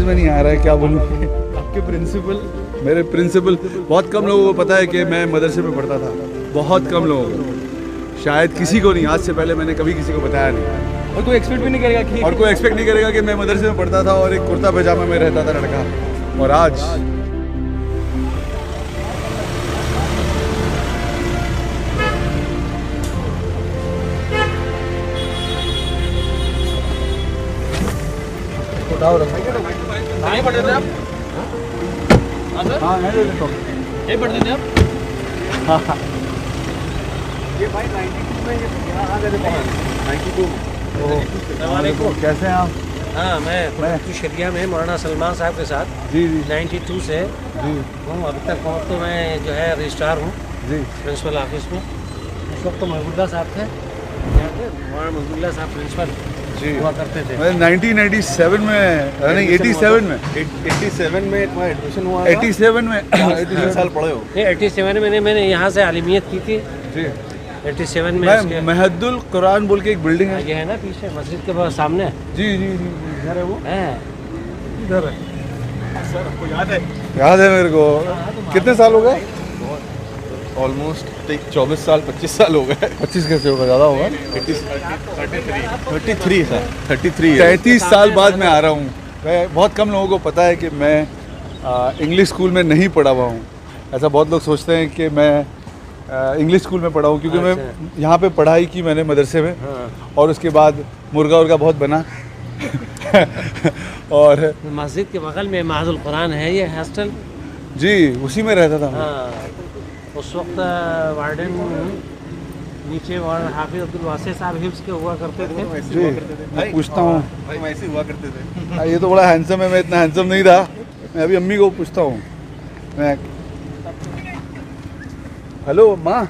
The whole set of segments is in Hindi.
समझ में नहीं आ रहा है क्या बोलूँ। आपके प्रिंसिपल, मेरे प्रिंसिपल, बहुत कम लोगों को पता है कि मैं मदरसे में पढ़ता था, बहुत कम लोगों को, शायद किसी को नहीं। आज से पहले मैंने कभी किसी को बताया नहीं, और कोई एक्सपेक्ट भी नहीं करेगा कि और कोई एक्सपेक्ट नहीं करेगा कि मैं मदरसे में पढ़ता था और एक कुर्ता पैजामा में रहता था लड़का, और आज नहीं पढ़ते थे आप? हाँ सर, हाँ यही पढ़ते थे आप? ये भाई 92 में यहाँ गए थे, 92 में। कैसे हैं आप? हाँ, मैं शरिया में मौलाना सलमान साहब के साथ जी जी 92 से जी हूँ अभी तक हूँ। तो मैं जो है रजिस्ट्रार हूँ जी प्रिंसिपल ऑफिस में। उस वक्त तो महबूबुल्लाह साहब थे, यहाँ पे मौलाना महबूबुल्लाह साहब प्रिंसिपल जी हुआ करते थे। मैं 1997 में, नहीं 87 में, 87 में तुम्हारा एडमिशन हुआ 87 में 3 साल पढ़े हो। ये 87 में मैंने यहाँ से आलिमियत की थी। जी 87 में मैं महदुल कुरान बोल के एक बिल्डिंग है, ये है ना पीछे मस्जिद के बहुत सामने जी जी जी इधर है, वो है। इधर है, सर आपको याद है? याद है मेरे को। कितने साल हो गए? ऑलमोस्ट 24 साल 25 साल हो गए। 25 कैसे होगा, ज़्यादा होगा। 33 सर, 33 है। 33 साल बाद मैं आ रहा हूँ। मैं, बहुत कम लोगों को पता है कि मैं इंग्लिश स्कूल में नहीं पढ़ा हुआ हूँ। ऐसा बहुत लोग सोचते हैं कि मैं इंग्लिश स्कूल में पढ़ा हूँ, क्योंकि मैं यहाँ पे पढ़ाई की मैंने मदरसे में, और उसके बाद मुर्गा उर्गा बहुत बना और मस्जिद के बगल में महदुल कुरान है ये हॉस्टल। जी उसी में रहता था मैं। हाँ, उस वक्त वार्डन नीचे हाफिज अब्दुल वासे साहब हिफ्स के हुआ करते थे। जी मैं पूछता हूँ, भाई मैं ऐसे हुआ करते थे। ये तो बड़ा हैंडसम है, मैं इतना हैंडसम नहीं था। मैं अभी अम्मी को पूछता हूँ। मैं हेलो माँ,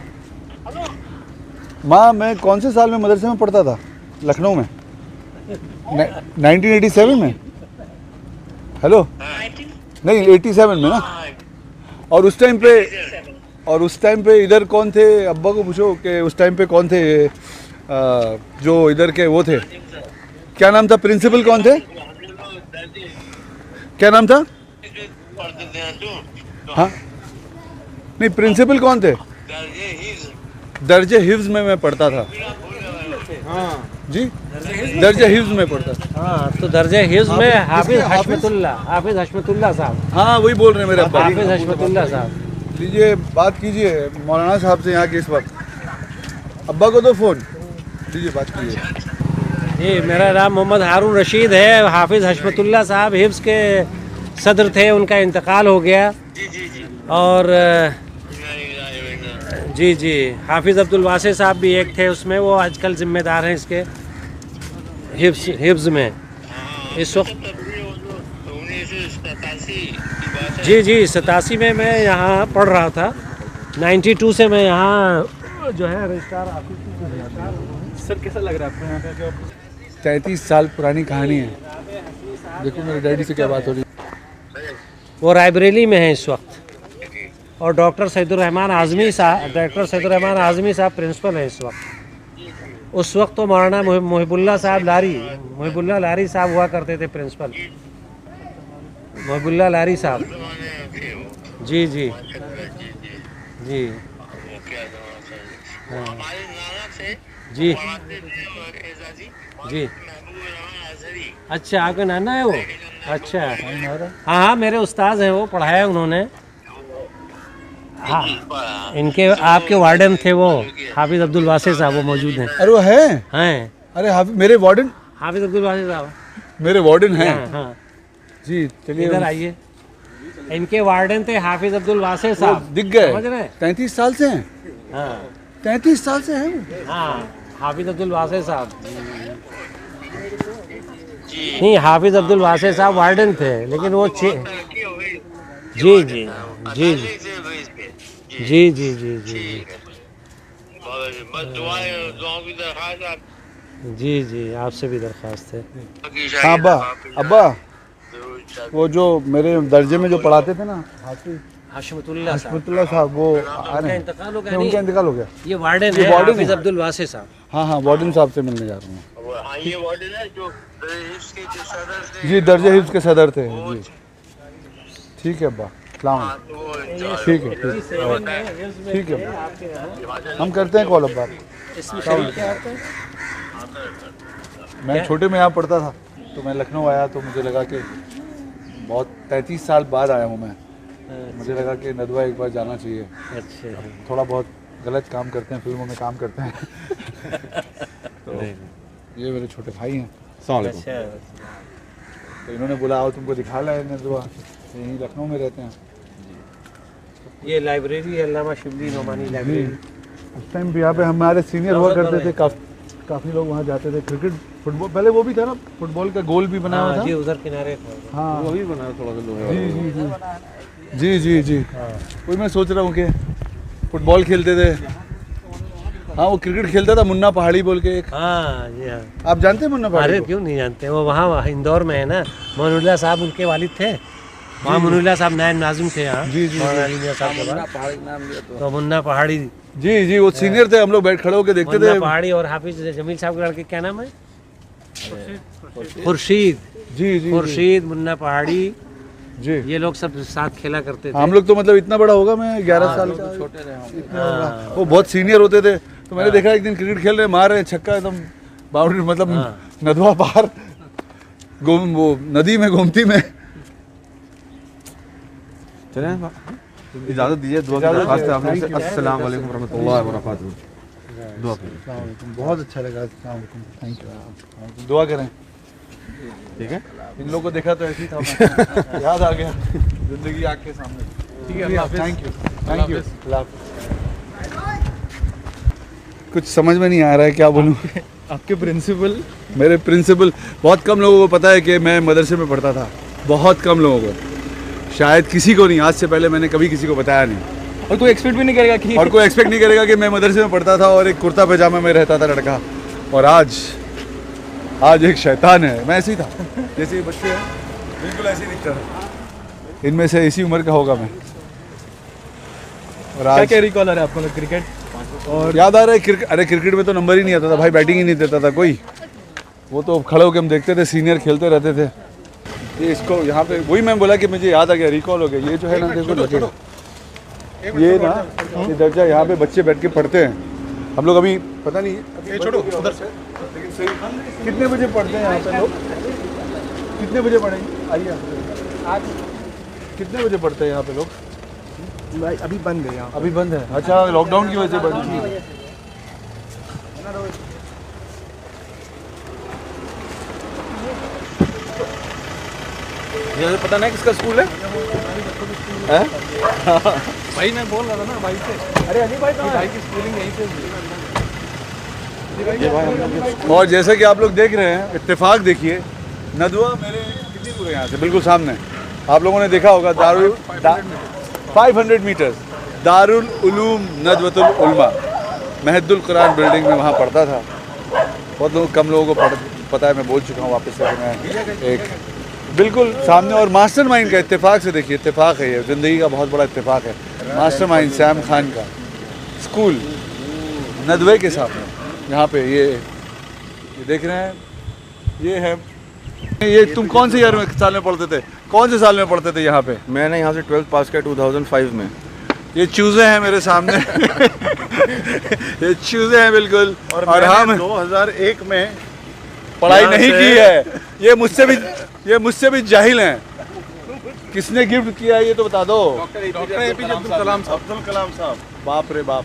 माँ मैं कौन से साल में मदरसे में पढ़ता था? लखनऊ में 1987 में। हेलो नहीं 87 में ना। और उस टाइम पे इधर कौन थे? अब्बा को पूछो कि उस टाइम पे कौन थे जो इधर के वो थे, क्या नाम था? प्रिंसिपल कौन थे? क्या नाम था? हाँ नहीं, प्रिंसिपल कौन थे? दर्जे हिफ्ज में मैं पढ़ता था। हाँ जी, दर्जे हिफ्ज में पढ़ता था। हाँ, तो दर्जे हिफ्ज में हाफिज हशमतुल्लाह साहब। हाँ वही बोल रहे हैं मेरे अब्बा। हाफिज हशमतुल्लाह साहब। लीजिए बात कीजिए मौलाना साहब से यहाँ के इस वक्त। अब्बा को दो फ़ोन, लीजिए बात कीजिए। जी मेरा नाम मोहम्मद हारून रशीद है। हाफिज हशमतुल्लाह साहब हिफ्ज के सदर थे, उनका इंतकाल हो गया। और जी जी हाफिज अब्दुल वासे साहब भी एक थे उसमें, वो आजकल जिम्मेदार हैं इसके हिफ्ज में इस वक्त। जी जी 87 में मैं यहाँ पढ़ रहा था। 92 से मैं यहाँ जो है रजिस्ट्रार ऑफिस। सर कैसा लग रहा है आपको यहाँ पे आके? 33 साल पुरानी कहानी है। देखो मेरे डैडी से क्या बात हो रही है। वो रायबरेली में है इस वक्त, और डॉक्टर सैदुर्रहमान आज़मी साहब प्रिंसिपल है इस वक्त। उस वक्त तो मौलाना मुहिबुल्लाह लारी साहब हुआ करते थे प्रिंसिपल। मुहिबुल्लाह लारी साहब। जी जी जी हाँ जी जी। अच्छा आपका नाना है वो? अच्छा हाँ हाँ मेरे उस्ताद हैं, वो पढ़ाया उन्होंने। हाँ इनके आपके वार्डन थे वो हाफिज अब्दुल वासे साहब, वो मौजूद हैं। अरे वो हैं? अरे मेरे वार्डन हाफिज अब्दुल वासे साहब मेरे वार्डन हैं। हाँ जी चलिए इधर आइए। इनके वार्डन थे हाफिज अब्दुल वासे साहब। दिख गए। समझ रहे हैं? 33 साल से हैं। हाँ 33 साल से हैं वो। हाँ हाफिज अब्दुल वासे साहब। नहीं हाफिज अब्दुल वासे साहब वार्डन थे, लेकिन वो जी जी जी जी जी जी जी जी जी जी आपसे भी दरख्वास्त है। हाँ अब्बा वो जो मेरे दर्जे में जो पढ़ाते थे ना हशमतुल्लाह साहब, वो उनका इंतकाल हो गया। उनका इंतकाल हो गया। ये वार्डन है हाफिज अब्दुल वासे साहब। हाँ हाँ वार्डन साहब से मिलने जा रहा हूँ। ये वार्ड है ना जो इसके जो सदर थे, जी दर्जे हिफ्ज के सदर थे जी। ठीक है अब्बा, सलाम। हाँ, तो वो ठीक है ठीक है अब्बा, हम करते हैं कॉल अब्बा। मैं छोटे में यहाँ पढ़ता था, तो मैं लखनऊ आया तो मुझे लगा कि बहुत 33 साल बाद आया हूँ मैं, मुझे लगा कि नदवा एक बार जाना चाहिए। अच्छा थोड़ा बहुत गलत काम करते हैं, फिल्मों में काम करते हैं तो ये मेरे छोटे भाई हैं, अच्छा तो इन्होंने बोला आओ तुमको दिखा लाए नदवा, यहीं लखनऊ में रहते हैं। ये लाइब्रेरी है अल्लामा शिबली नोमानी लाइब्रेरी। उस टाइम पे यहाँ पे हमारे सीनियर हुआ करते थे, काफ़ी लोग वहाँ जाते थे। क्रिकेट फुटबॉल पहले वो भी था ना, फुटबॉल का गोल भी बना हुआ था जी उधर किनारे था। हाँ वो भी बना थोड़ा सा लोहे जी जी जी जी जी जी वही मैं सोच रहा हूँ कि फुटबॉल खेलते थे। हाँ वो क्रिकेट खेलता था मुन्ना पहाड़ी बोल के एक, हाँ जी हाँ। आप जानते हैं मुन्ना अरे पहाड़ी को? क्यों नहीं जानते, वो वहाँ इंदौर में है ना, मोनुल्लाह साहब उनके वालिद थे वहाँ। मोनुल्लाह साहब नायब नाज़िम थे यहाँ जी, जी, मौलाना अली मियां साहब के बाद। तो मुन्ना पहाड़ी, जी जी वो सीनियर थे, हम लोग बैठ खड़े होकर देखते मुन्ना थे। पहाड़ी और हाफिज जमील साहब के लड़के क्या नाम है, खुर्शीद। जी जी खुर्शीद, मुन्ना पहाड़ी, जी ये लोग सब साथ खेला करते थे। हम लोग तो मतलब इतना बड़ा होगा, मैं 11 साल का छोटे रहे, वो बहुत सीनियर होते थे। तो मैंने देखा एक दिन क्रिकेट खेल रहे, मार रहे छक्का एकदम बाउंड्री, मतलब नदवा पार वो नदी में गोमती में। चले इजाज़त दीजिए, दुआ की दरख्वास्त है आपने से। अस्सलाम वालेकुम रहमतुल्लाहि व बरकातहू। दुआ करें, बहुत अच्छा लगा, थैंक यू, दुआ करें। ठीक है। इन लोगों को देखा तो ऐसे ही था याद आ गया, जिंदगी आँख के सामने। ठीक है, थैंक यू थैंक यू। कुछ समझ में नहीं आ रहा है क्या बोलूँ। आपके प्रिंसिपल, मेरे प्रिंसिपल, बहुत कम लोगों को पता है कि मैं मदरसे में पढ़ता था, बहुत कम लोगों को, शायद किसी को नहीं। आज से पहले मैंने कभी किसी को बताया नहीं, और कोई एक्सपेक्ट भी नहीं करेगा कि और कोई एक्सपेक्ट नहीं करेगा कि मैं मदरसे में पढ़ता था और एक कुर्ता पैजामा में रहता था लड़का, और आज एक शैतान है। मैं ऐसे ही था जैसे ये बच्चे हैं, बिल्कुल ऐसे ही दिखता था। इनमें से इसी उम्र का होगा मैं। और क्या आज क्या रिकॉल आ रहा है आपको क्रिकेट? और याद आ रहा है अरे क्रिकेट में तो नंबर ही नहीं आता था भाई, बैटिंग ही नहीं देता था कोई। वो तो खड़े होकर हम देखते थे, सीनियर खेलते रहते थे। ये इसको यहाँ पे वही मैं बोला कि मुझे याद आ गया, रिकॉल हो गया। ये जो है ना, देखो लगेगा ये ना, ये दर्जा यहाँ पे बच्चे बैठ के पढ़ते हैं। हम लोग अभी पता नहीं छोड़ो उधर से, लेकिन सही कितने बजे पढ़ते हैं यहाँ पे लोग? कितने बजे पढ़ेंगे? आइए आज कितने बजे पढ़ते हैं यहाँ पे लोग? अभी बंद है यहाँ। अभी बंद है? अच्छा, लॉकडाउन की वजह से बंद थी। ये पता नहीं किसका स्कूल है? भाई मैं बोल रहा था ना भाई से, अरे अली भाई भाई की स्कूलिंग यहीं से हुई है। और जैसे कि आप लोग देख रहे हैं, इत्तेफाक देखिए, नदवा मेरे कितनी दूर है यहाँ से, बिल्कुल सामने। आप लोगों ने देखा होगा 500 मीटर्स दारुल उलूम नदवतुल उलमा, महदुल कुरान बिल्डिंग में वहाँ पढ़ता था। बहुत लोग, कम लोगों को पता है, मैं बोल चुका हूँ वापस से। मैं एक बिल्कुल सामने, और मास्टरमाइंड का इत्तेफाक से देखिए, इत्तेफाक है ये, ज़िंदगी का बहुत बड़ा इत्तेफाक है। मास्टरमाइंड सैम खान का स्कूल नदवे के सामने, यहाँ पे ये देख रहे हैं, ये है। ये तुम कौन से ईयर में, साल में पढ़ते थे? कौन से साल में पढ़ते थे यहाँ पे? मैंने यहाँ से 12th पास किया 2005 में। ये चूजे हैं मेरे सामने ये चूजे हैं बिल्कुल। और हम 2001 में पढ़ाई नहीं की है। ये मुझसे भी जाहिल हैं। किसने गिफ्ट किया है ये तो बता दो। डॉक्टर APJ अब्दुल कलाम साहब। बाप रे बाप।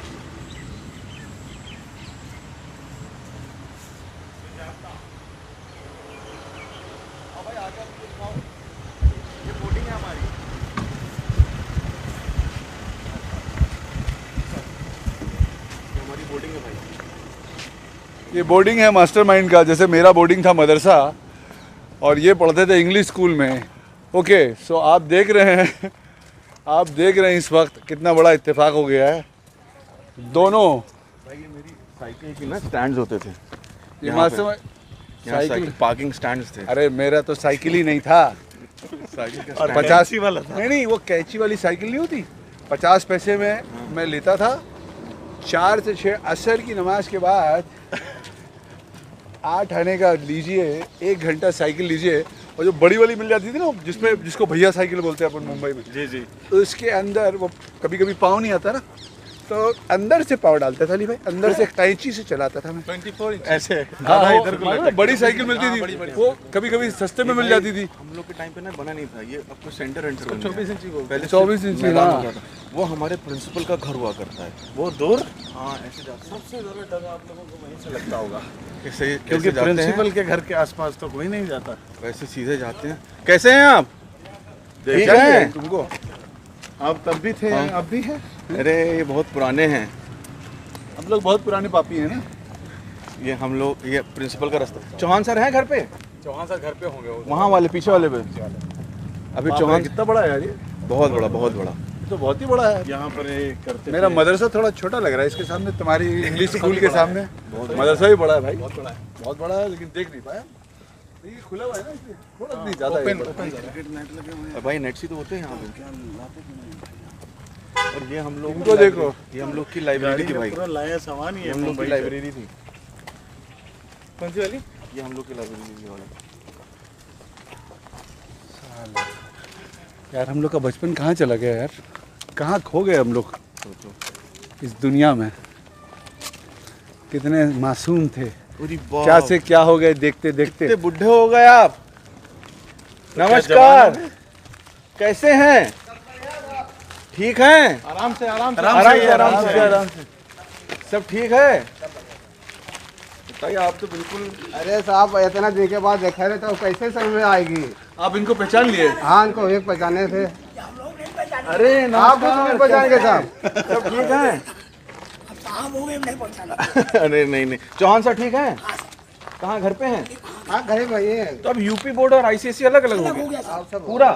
ये बोर्डिंग है मास्टरमाइंड का, जैसे मेरा बोर्डिंग था मदरसा, और ये पढ़ते थे इंग्लिश स्कूल में। ओके, सो आप देख रहे हैं इस वक्त कितना बड़ा इत्तेफाक हो गया है। दोनों भाई ये मेरी साइकिल की ना स्टैंड्स होते थे। ये मास्टरमाइंड साइकिल पार्किंग स्टैंड्स थे। अरे मेरा तो साइकिल ही नहीं था। साइकिल का और 50 वाला था। नहीं, वो कैंची वाली साइकिल नहीं होती, 50 पैसे में मैं लेता था। 4 से 6 असर की नमाज के बाद 8 आने का लीजिए, 1 घंटा साइकिल लीजिए, और जो बड़ी वाली मिल जाती थी ना, जिसमें जिसको भैया साइकिल बोलते हैं अपन मुंबई में, जी जी, तो इसके अंदर वो कभी कभी पाँव नहीं आता ना, तो अंदर से पाँव डालता था अली भाई, अंदर से कैंची से चलाता था मैं। 24 इंच ऐसे हाँ, इधर को बड़ी साइकिल मिलती थी, वो कभी कभी सस्ते में मिल जाती थी। हम लोग के टाइम पे ना बना नहीं था ये, अब तो सेंटर एंटर 24 इंची को पहले 24 इंची, मैदान हाँ। होता था। वो हमारे प्रिंसिपल का घर हुआ करता है। वो दूर हाँ ऐसे जाते हैं। सबसे ज़्यादा डर आप लोगों को वहीं से लगता होगा, कैसे क्योंकि कैसे जाते हैं? प्रिंसिपल के घर के आसपास तो कोई नहीं जाता। वैसे सीधे जाते हैं। कैसे हैं आप? ठीक क्या है। है तुमको? आप तब भी थे, हाँ। अब भी है। अरे ये बहुत पुराने हैं। हम लोग बहुत पुराने पापी हैं ना। ये हम लोग, ये प्रिंसिपल का रास्ता। चौहान सर हैं घर पे? चौहान सर घर पे होंगे वो। वहाँ वाले पीछे वाले पे। अभी चौहान कितना बड़ा है यार ये? बहुत बड़ा, बहुत बड़ा। ये तो बहुत ही बड़ा है। यहाँ पर ये करते मेरा थे। मदरसा थोड़ा छोटा लग रहा है इसके सामने, तुम्हारी इंग्लिश स्कूल के सामने। मदरसा भी बड़ा है भाई, बहुत बड़ा है। बहुत बड़ा है, लेकिन देख नहीं पाया। ये खुला हुआ है ना, इसलिए थोड़ा नहीं ज़्यादा है। और भाई नेट सी तो होते हैं यहाँ पे। और ये हम लोग इनको देखो। ये हम लोग की लाइब्रेरी थी भाई। पूरा लाया सामान ही ये है हम लोग मुंबई की से। लाइब्रेरी थी। कौन सी वाली? ये हम लोग की लाइब्रेरी थी वाला। यार हम लोग का बचपन कहाँ चला गया यार, कहाँ खो गए हम लोग इस दुनिया में। कितने मासूम थे, क्या से क्या हो गए देखते देखते। कितने बुढ़े हो गए आप। नमस्कार, कैसे हैं? ठीक हैं? आराम से आराम से आराम से। सब ठीक है? बताइए, आप तो बिल्कुल। अरे साहब इतना दिन के बाद देखा रहे तो कैसे समझ में आएगी। आप इनको पहचान लिए? हाँ इनको एक पहचाने थे। अरे आप कुछ नहीं पहचान के साहब। सब ठीक हैं? अरे नहीं, चौहान सर ठीक हैं? कहाँ घर पे हैं? हाँ घरे भाई है। तो अब यूपी बोर्ड और आईसीएसई अलग अलग हो गए पूरा।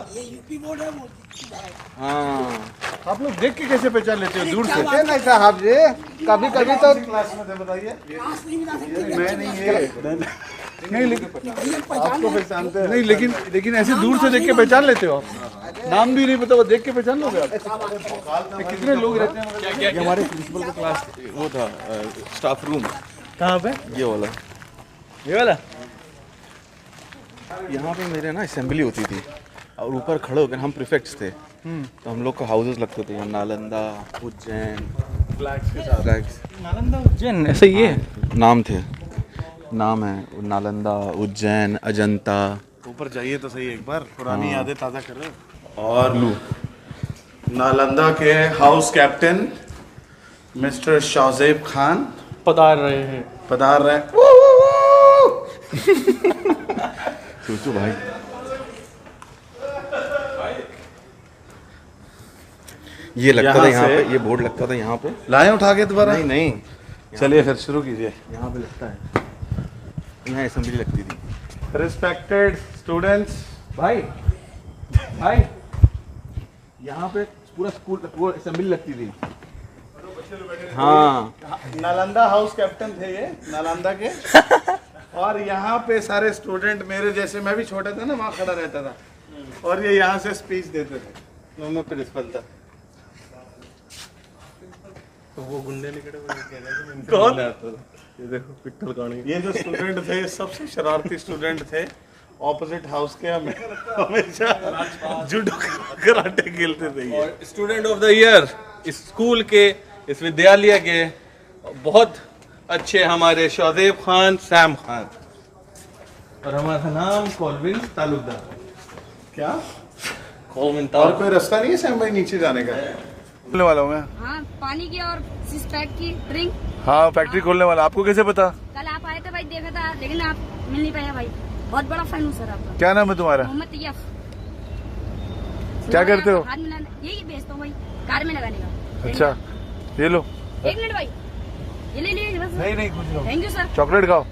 हाँ आप लोग देख के कैसे पहचान लेते हो दूर से? कैसे नहीं साहब जी, कभी कभी तो क्लास में थे बताइए। मैं नहीं है नहीं, लेकिन आपको पहचानते हैं। नहीं, लेकिन ऐसे दूर से देख के पहचान लेते हो आप? नाम भी नहीं पता, वो देख के पहचान लोगे आप? कितने लोग रहते हैं? ये हमारे प्रिंसिपल का क्लास वो था, स्टाफ रूम। कहाँ पे? ये वाला। यहाँ पे मेरे ना असेंबली होती थी, और ऊपर खड़े होकर हम प्रीफेक्ट्स थे, तो हम लोग को हाउसेस लगते थे यहाँ, नालंदा, उज्जैन, फ्लैग्स। नालंदा उज्जैन ऐसे ही है। नाम थे, नाम है नालंदा, उज्जैन, अजंता। ऊपर जाइए तो सही एक बार, पुरानी यादें ताज़ा करो। और नालंदा के house captain mister Shahzeb Khan पधार रहे हैं। सोचो भाई, ये लगता था यहाँ पे, ये बोर्ड लगता था यहाँ पे। लाए उठा के दोबारा? नहीं, चलिए फिर शुरू कीजिए। यहाँ पे लगता है, यहाँ असेंबली लगती थी। रिस्पेक्टेड स्टूडेंट्स, भाई यहाँ पे पूरा स्कूल, पूरा असेंबली लगती थी। हाँ, नालंदा हाउस कैप्टन थे ये, नालंदा के। और यहाँ पे सारे स्टूडेंट मेरे जैसे, मैं भी छोटा था ना, वहाँ खड़ा रहता था, और ये यहाँ से स्पीच देते थे। तो मैं प्रिंसिपल था। तो वो गुंडे निकले कौन? ये देखो पिट्ठल कौन है? ये जो स्टूडेंट थे, सबसे शरारती स्टूडेंट थे। ऑपोजिट हाउस के हमेशा जूडो कराटे खेलते थे ये। और स्टूडेंट ऑफ द ईयर इस स्कूल के, इस विद्यालय के बहुत अच्छे हमारे शाहजेब खान सैम खान, और हमारा नाम कॉल्विन तालुकदार। क्या? कॉल्विन और तालुकदार। कोई रास्ता नहीं है सैम भाई नीचे जाने का? खोलने वाला हूँ मैं। हाँ, पानी की और सिक्स पैक की ड्रिंक। हाँ, फैक्ट्री खोलने वाला। आपको कैसे पता? कल आप आए थे भाई, देखा था, लेकिन आप मिल नहीं पाया भाई। बहुत बड़ा फैन हूँ सर आपका। क्या नाम है तुम्हारा? मोहम्मद तैयब। क्या करते हो? हाथ मिलाना, यही बेचता हूँ भाई, कार में लगाने का। अच्छा, ये लो। एक मिनट भाई, ये ले लीजिए बस। नहीं कुछ लो। Thank you sir. चॉकलेट खाओ।